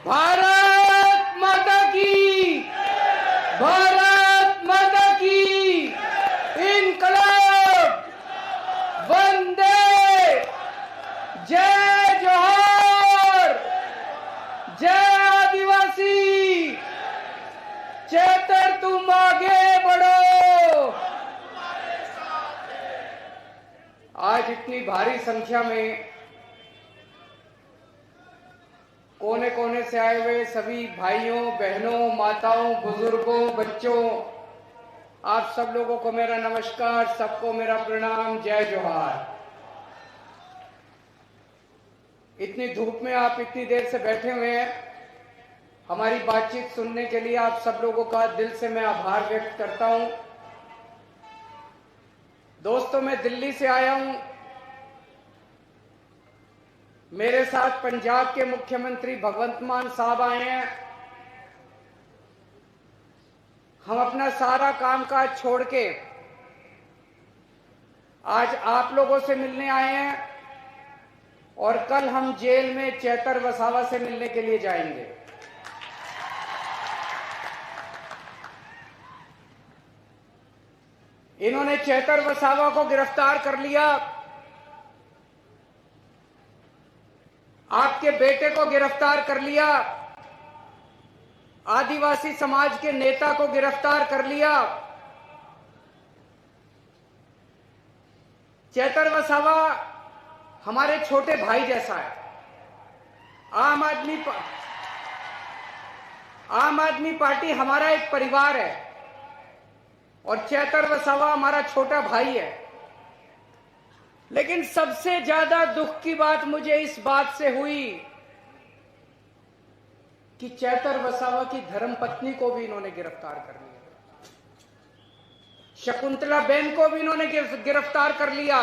भारत माता की, भारत माता की इनकलाब, वंदे, जय जोहर, जय आदिवासी, चेतर तुम आगे बढ़ो। आज इतनी भारी संख्या में कोने कोने से आए हुए सभी भाइयों, बहनों, माताओं, बुजुर्गों, बच्चों, आप सब लोगों को मेरा नमस्कार, सबको मेरा प्रणाम, जय जोहार। इतनी धूप में आप इतनी देर से बैठे हुए हैं, हमारी बातचीत सुनने के लिए आप सब लोगों का दिल से मैं आभार व्यक्त करता हूं। दोस्तों, मैं दिल्ली से आया हूं। मेरे साथ पंजाब के मुख्यमंत्री भगवंत मान साहब आए हैं। हम अपना सारा कामकाज छोड़ के आज आप लोगों से मिलने आए हैं और कल हम जेल में चेतर वसावा से मिलने के लिए जाएंगे। इन्होंने चेतर वसावा को गिरफ्तार कर लिया, आपके बेटे को गिरफ्तार कर लिया, आदिवासी समाज के नेता को गिरफ्तार कर लिया। चेतर वसावा हमारे छोटे भाई जैसा है। आम आदमी पार्टी हमारा एक परिवार है और चेतर वसावा हमारा छोटा भाई है। लेकिन सबसे ज्यादा दुख की बात मुझे इस बात से हुई कि चेतर वसावा की धर्मपत्नी को भी इन्होंने गिरफ्तार कर लिया, शकुंतला बेन को भी इन्होंने गिरफ्तार कर लिया।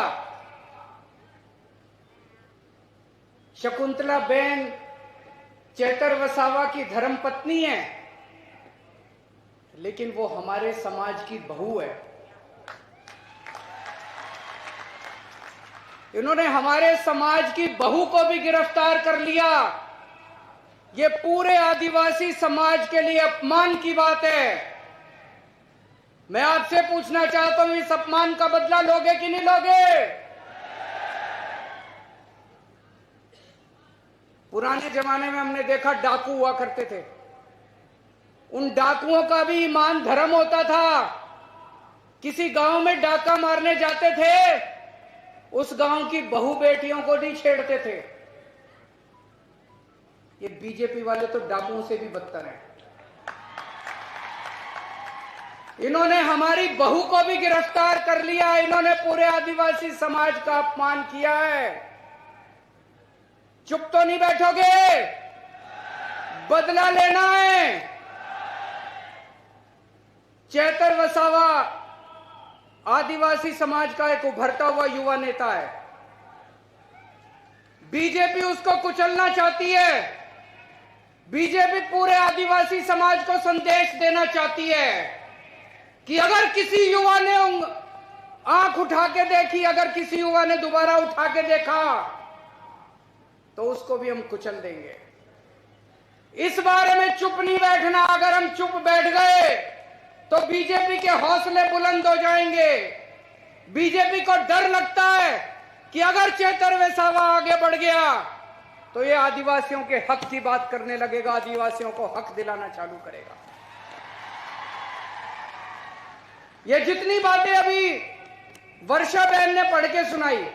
शकुंतला बेन चेतर वसावा की धर्मपत्नी है, लेकिन वो हमारे समाज की बहू है। इन्होंने हमारे समाज की बहू को भी गिरफ्तार कर लिया। ये पूरे आदिवासी समाज के लिए अपमान की बात है। मैं आपसे पूछना चाहता हूं, इस अपमान का बदला लोगे कि नहीं लोगे? पुराने जमाने में हमने देखा डाकू हुआ करते थे। उन डाकुओं का भी ईमान धर्म होता था। किसी गांव में डाका मारने जाते थे, उस गांव की बहू बेटियों को नहीं छेड़ते थे। ये बीजेपी वाले तो डाकुओं से भी बदतर हैं। इन्होंने हमारी बहू को भी गिरफ्तार कर लिया। इन्होंने पूरे आदिवासी समाज का अपमान किया है। चुप तो नहीं बैठोगे? बदला लेना है। चेतर वसावा आदिवासी समाज का एक उभरता हुआ युवा नेता है। बीजेपी उसको कुचलना चाहती है। बीजेपी पूरे आदिवासी समाज को संदेश देना चाहती है कि अगर किसी युवा ने आंख उठा के देखी, अगर किसी युवा ने दोबारा उठा के देखा, तो उसको भी हम कुचल देंगे। इस बारे में चुप नहीं बैठना। अगर हम चुप बैठ गए तो बीजेपी के हौसले बुलंद हो जाएंगे। बीजेपी को डर लगता है कि अगर चेतर वसावा आगे बढ़ गया तो ये आदिवासियों के हक की बात करने लगेगा, आदिवासियों को हक दिलाना चालू करेगा। ये जितनी बातें अभी वर्षा बहन ने पढ़ के सुनाई,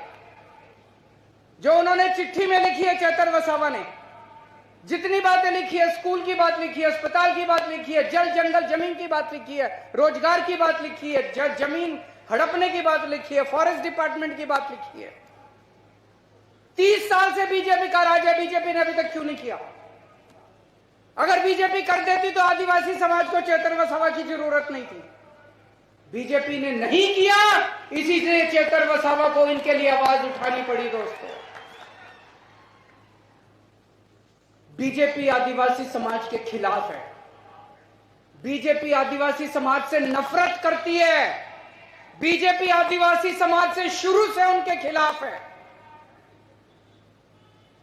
जो उन्होंने चिट्ठी में लिखी है चेतर वसावा ने, जितनी बातें लिखी है, स्कूल की बात लिखी है, अस्पताल की बात लिखी है, जल जंगल जमीन की बात लिखी है, रोजगार की बात लिखी है, जमीन हड़पने की बात लिखी है, फॉरेस्ट डिपार्टमेंट की बात लिखी है। 30 साल से बीजेपी का राज है। बीजेपी ने अभी तक क्यों नहीं किया? अगर बीजेपी कर देती तो आदिवासी समाज को चेतर वसावा की जरूरत नहीं थी। बीजेपी ने नहीं किया, इसी से चेतर वसावा को इनके लिए आवाज उठानी पड़ी। दोस्तों, बीजेपी आदिवासी समाज के खिलाफ है। बीजेपी आदिवासी समाज से नफरत करती है। बीजेपी आदिवासी समाज से शुरू से उनके खिलाफ है।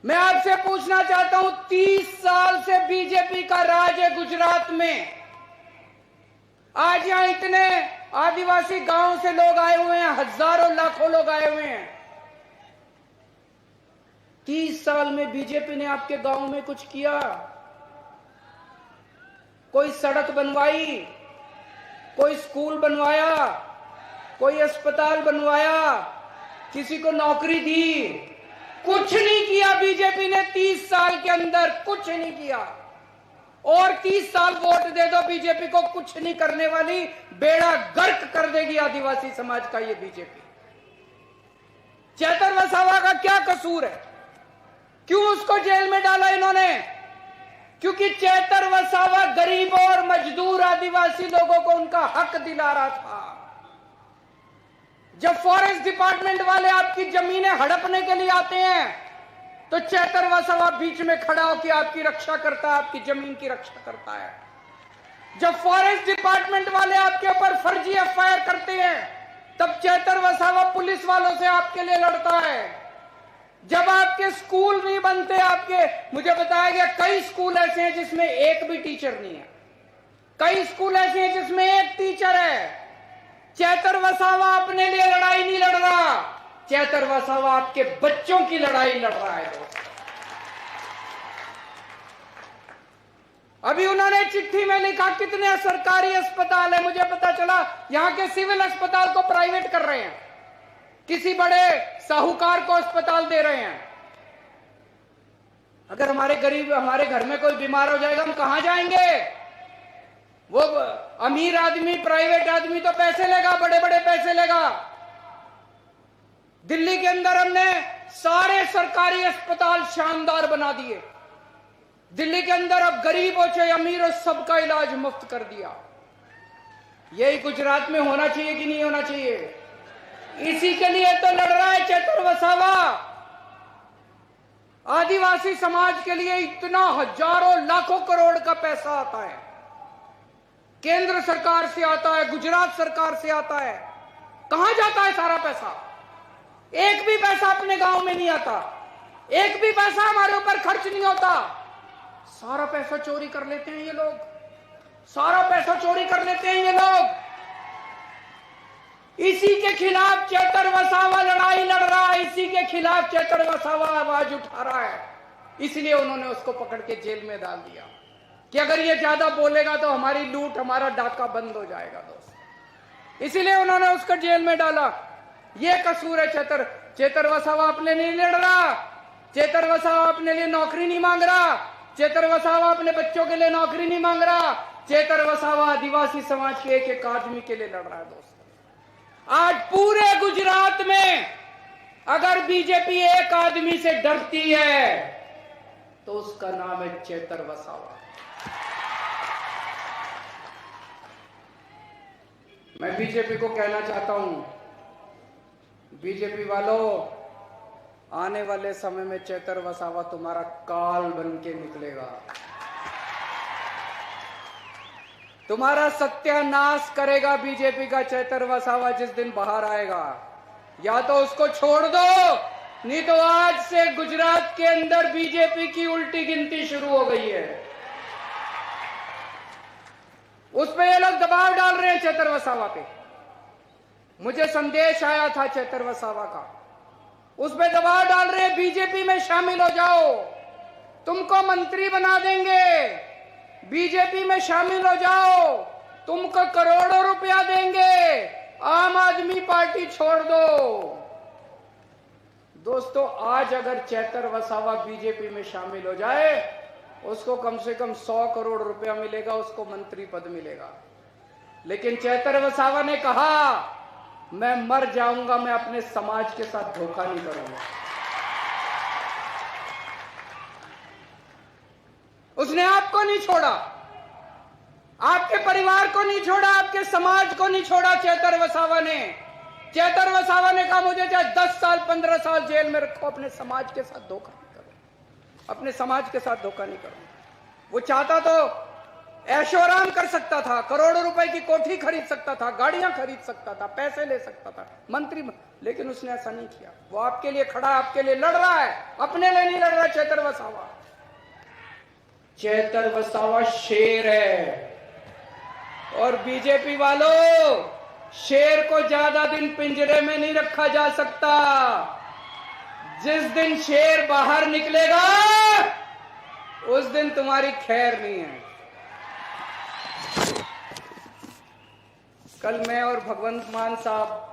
मैं आपसे पूछना चाहता हूं, 30 साल से बीजेपी का राज है गुजरात में। आज यहां इतने आदिवासी गांव से लोग आए हुए हैं, हजारों लाखों लोग आए हुए हैं। 30 साल में बीजेपी ने आपके गांव में कुछ किया? कोई सड़क बनवाई, कोई स्कूल बनवाया, कोई अस्पताल बनवाया, किसी को नौकरी दी? कुछ नहीं किया बीजेपी ने 30 साल के अंदर, कुछ नहीं किया। और 30 साल वोट दे दो बीजेपी को, कुछ नहीं करने वाली, बेड़ा गर्क कर देगी आदिवासी समाज का ये बीजेपी। चेतर वसावा का क्या कसूर है? क्यों उसको जेल में डाला इन्होंने? क्योंकि चेतर वसावा गरीबों और मजदूर आदिवासी लोगों को उनका हक दिला रहा था। जब फॉरेस्ट डिपार्टमेंट वाले आपकी जमीनें हड़पने के लिए आते हैं तो चेतर वसावा बीच में खड़ा होकर आपकी रक्षा करता है, आपकी जमीन की रक्षा करता है। जब फॉरेस्ट डिपार्टमेंट वाले आपके ऊपर फर्जी एफआईआर करते हैं तब चेतर वसावा पुलिस वालों से आपके लिए लड़ता है। जब आपके स्कूल नहीं बनते, मुझे बताया गया कई स्कूल ऐसे हैं जिसमें एक भी टीचर नहीं है, कई स्कूल ऐसे हैं जिसमें एक टीचर है। चेतर वसावा अपने लिए लड़ाई नहीं लड़ रहा, चेतर वसावा आपके बच्चों की लड़ाई लड़ रहा है दोस्त। अभी उन्होंने चिट्ठी में लिखा कितने सरकारी अस्पताल है, मुझे पता चला यहां के सिविल अस्पताल को प्राइवेट कर रहे हैं, किसी बड़े साहूकार को अस्पताल दे रहे हैं। अगर हमारे घर में कोई बीमार हो जाएगा हम कहां जाएंगे? वो अमीर आदमी, प्राइवेट आदमी तो पैसे लेगा, बड़े बड़े पैसे लेगा। दिल्ली के अंदर हमने सारे सरकारी अस्पताल शानदार बना दिए। दिल्ली के अंदर अब गरीब हो चाहे अमीर हो सबका इलाज मुफ्त कर दिया। यही गुजरात में होना चाहिए कि नहीं होना चाहिए? इसी के लिए तो लड़ रहा है चेतर वसावा। आदिवासी समाज के लिए इतना हजारों लाखों करोड़ का पैसा आता है, केंद्र सरकार से आता है, गुजरात सरकार से आता है। कहां जाता है सारा पैसा? एक भी पैसा अपने गांव में नहीं आता, एक भी पैसा हमारे ऊपर खर्च नहीं होता। सारा पैसा चोरी कर लेते हैं ये लोग, सारा पैसा चोरी कर लेते हैं ये लोग। इसी के खिलाफ चेतर वसावा लड़ाई लड़ रहा है, इसी के खिलाफ चेतर वसावा आवाज उठा रहा है। इसलिए उन्होंने उसको पकड़ के जेल में डाल दिया कि अगर ये ज्यादा बोलेगा तो हमारी लूट, हमारा डाका बंद हो जाएगा दोस्त। इसीलिए उन्होंने उसको जेल में डाला। ये कसूर है चेतर वसावा अपने लिए लड़ रहा, चेतर वसावा अपने लिए नौकरी नहीं मांग रहा, चेतर वसावा अपने बच्चों के लिए नौकरी नहीं मांग रहा, चेतर वसावा आदिवासी समाज के एक एक आदमी के लिए लड़ रहा है दोस्त। आज पूरे गुजरात में अगर बीजेपी एक आदमी से डरती है तो उसका नाम है चेतर वसावा। मैं बीजेपी को कहना चाहता हूं, बीजेपी वालों, आने वाले समय में चेतर वसावा तुम्हारा काल बन के निकलेगा, तुम्हारा सत्यानाश करेगा बीजेपी का चेतर वसावा जिस दिन बाहर आएगा। या तो उसको छोड़ दो, नहीं तो आज से गुजरात के अंदर बीजेपी की उल्टी गिनती शुरू हो गई है। उस पे ये लोग दबाव डाल रहे हैं चेतर वसावा पे। मुझे संदेश आया था चेतर वसावा का, उस पे दबाव डाल रहे हैं बीजेपी में शामिल हो जाओ, तुमको मंत्री बना देंगे, बीजेपी में शामिल हो जाओ, तुमको करोड़ों रुपया देंगे, आम आदमी पार्टी छोड़ दो। दोस्तों, आज अगर चेतर वसावा बीजेपी में शामिल हो जाए, उसको कम से कम 100 करोड़ रुपया मिलेगा, उसको मंत्री पद मिलेगा। लेकिन चेतर वसावा ने कहा मैं मर जाऊंगा, मैं अपने समाज के साथ धोखा नहीं करूंगा। उसने आपको नहीं छोड़ा, आपके परिवार को नहीं छोड़ा, आपके समाज को नहीं छोड़ा। चेतर वसावा ने कहा मुझे चाहे 10 साल 15 साल जेल में रखो, अपने समाज के साथ धोखा नहीं करूं, अपने समाज के साथ धोखा नहीं करूं। वो चाहता तो ऐशो आराम कर सकता था, करोड़ों रुपए की कोठी खरीद सकता था, गाड़ियां खरीद सकता था, पैसे ले सकता था, मंत्री लेकिन उसने ऐसा नहीं किया। वो आपके लिए खड़ा, आपके लिए लड़ रहा है, अपने लिए नहीं लड़ रहा। चेतर वसावा, चेतर वसावा शेर है। और बीजेपी वालों, शेर को ज्यादा दिन पिंजरे में नहीं रखा जा सकता। जिस दिन शेर बाहर निकलेगा उस दिन तुम्हारी खैर नहीं है। कल मैं और भगवंत मान साहब,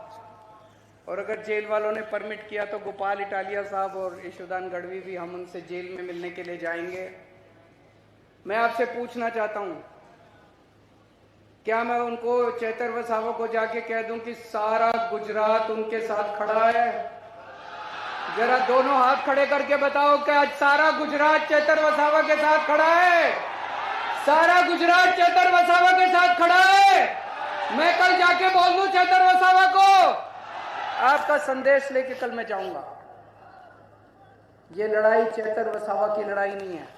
और अगर जेल वालों ने परमिट किया तो गोपाल इटालिया साहब और यशोदान गढ़वी भी, हम उनसे जेल में मिलने के लिए जाएंगे। मैं आपसे पूछना चाहता हूं, क्या मैं उनको, चेतर वसावा को जाके कह दूं कि सारा गुजरात उनके साथ खड़ा है? जरा दोनों हाथ खड़े करके बताओ कि आज सारा गुजरात चेतर वसावा के साथ खड़ा है? सारा गुजरात चेतर वसावा के साथ खड़ा है? मैं कल जाके बोल दूं चेतर वसावा को, आपका संदेश लेके कल मैं जाऊंगा। ये लड़ाई चेतर वसावा की लड़ाई नहीं है,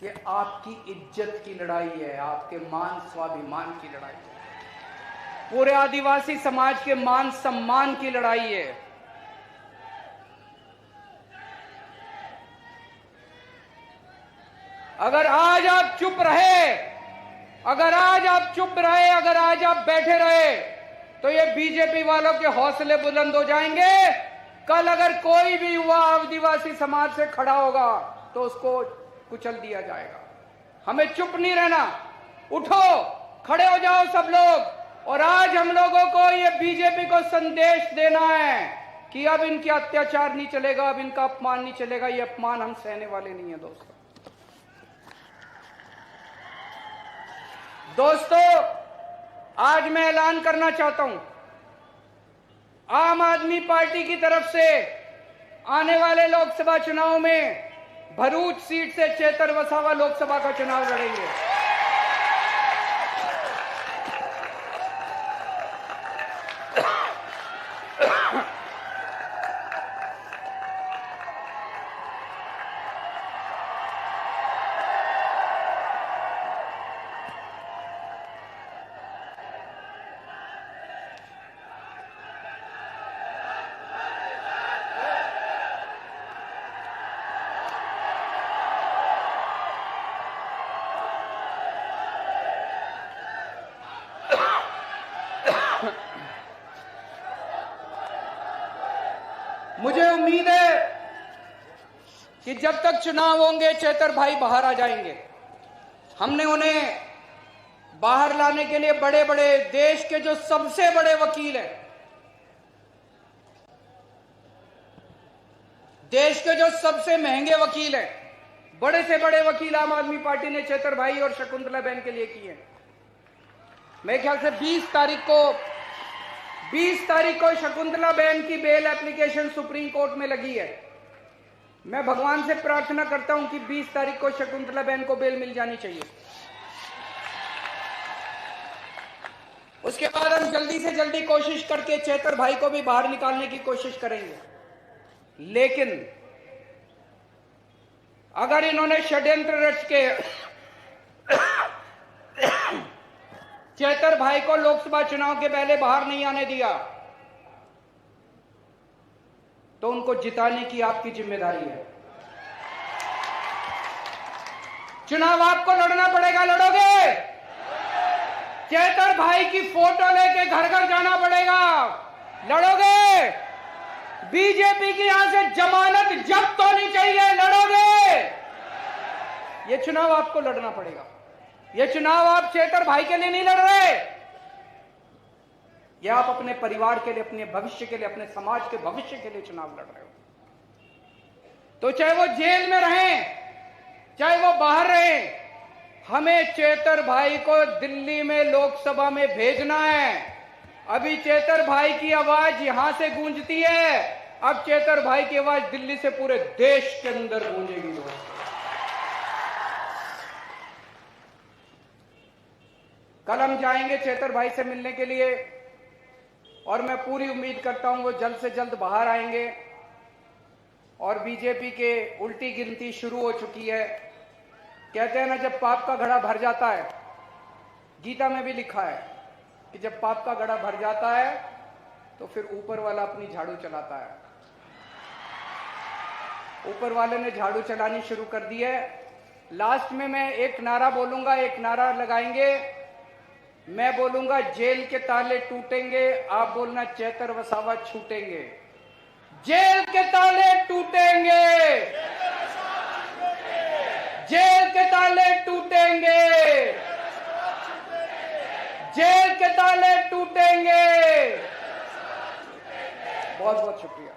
ये आपकी इज्जत की लड़ाई है, आपके मान स्वाभिमान की लड़ाई है, पूरे आदिवासी समाज के मान सम्मान की लड़ाई है। अगर आज आप चुप रहे, अगर आज आप चुप रहे, अगर आज आप बैठे रहे, तो ये बीजेपी वालों के हौसले बुलंद हो जाएंगे। कल अगर कोई भी युवा आदिवासी समाज से खड़ा होगा तो उसको कुचल दिया जाएगा। हमें चुप नहीं रहना, उठो, खड़े हो जाओ सब लोग। और आज हम लोगों को ये बीजेपी को संदेश देना है कि अब इनके अत्याचार नहीं चलेगा, अब इनका अपमान नहीं चलेगा। ये अपमान हम सहने वाले नहीं है दोस्तों, आज मैं ऐलान करना चाहता हूं, आम आदमी पार्टी की तरफ से आने वाले लोकसभा चुनाव में भरूच सीट से चेतर वसावा लोकसभा का चुनाव लड़ेंगे। मुझे उम्मीद है कि जब तक चुनाव होंगे चेतर भाई बाहर आ जाएंगे। हमने उन्हें बाहर लाने के लिए बड़े बड़े, देश के जो सबसे बड़े वकील हैं, देश के जो सबसे महंगे वकील हैं, बड़े से बड़े वकील आम आदमी पार्टी ने चेतर भाई और शकुंतला बहन के लिए किए हैं। मेरे ख्याल से 20 तारीख को शकुंतला बहन की बेल एप्लीकेशन सुप्रीम कोर्ट में लगी है। मैं भगवान से प्रार्थना करता हूं कि 20 तारीख को शकुंतला बहन को बेल मिल जानी चाहिए। उसके बाद हम जल्दी से जल्दी कोशिश करके चेतर भाई को भी बाहर निकालने की कोशिश करेंगे। लेकिन अगर इन्होंने षड्यंत्र रच के चेतर भाई को लोकसभा चुनाव के पहले बाहर नहीं आने दिया तो उनको जिताने की आपकी जिम्मेदारी है। चुनाव आपको लड़ना पड़ेगा, लड़ोगे? चेतर भाई की फोटो लेके घर घर जाना पड़ेगा, लड़ोगे? बीजेपी की यहां से जमानत जब्त होनी चाहिए, लड़ोगे? ये चुनाव आपको लड़ना पड़ेगा। ये चुनाव आप चेतर भाई के लिए नहीं लड़ रहे, ये आप अपने परिवार के लिए, अपने भविष्य के लिए, अपने समाज के भविष्य के लिए चुनाव लड़ रहे हो। तो चाहे वो जेल में रहें, चाहे वो बाहर रहें, हमें चेतर भाई को दिल्ली में लोकसभा में भेजना है। अभी चेतर भाई की आवाज यहां से गूंजती है, अब चेतर भाई की आवाज दिल्ली से पूरे देश के अंदर गूंजेगी। कल हम जाएंगे चेतर भाई से मिलने के लिए और मैं पूरी उम्मीद करता हूं वो जल्द से जल्द बाहर आएंगे। और बीजेपी के उल्टी गिनती शुरू हो चुकी है। कहते हैं ना, जब पाप का घड़ा भर जाता है, गीता में भी लिखा है कि जब पाप का घड़ा भर जाता है तो फिर ऊपर वाला अपनी झाड़ू चलाता है। ऊपर वाले ने झाड़ू चलानी शुरू कर दी है। लास्ट में मैं एक नारा बोलूंगा, एक नारा लगाएंगे। मैं बोलूंगा जेल के ताले टूटेंगे, आप बोलना चैतर वसावा छूटेंगे। जेल के ताले टूटेंगे, जेल के ताले टूटेंगे, जेल के ताले टूटेंगे। बहुत बहुत शुक्रिया।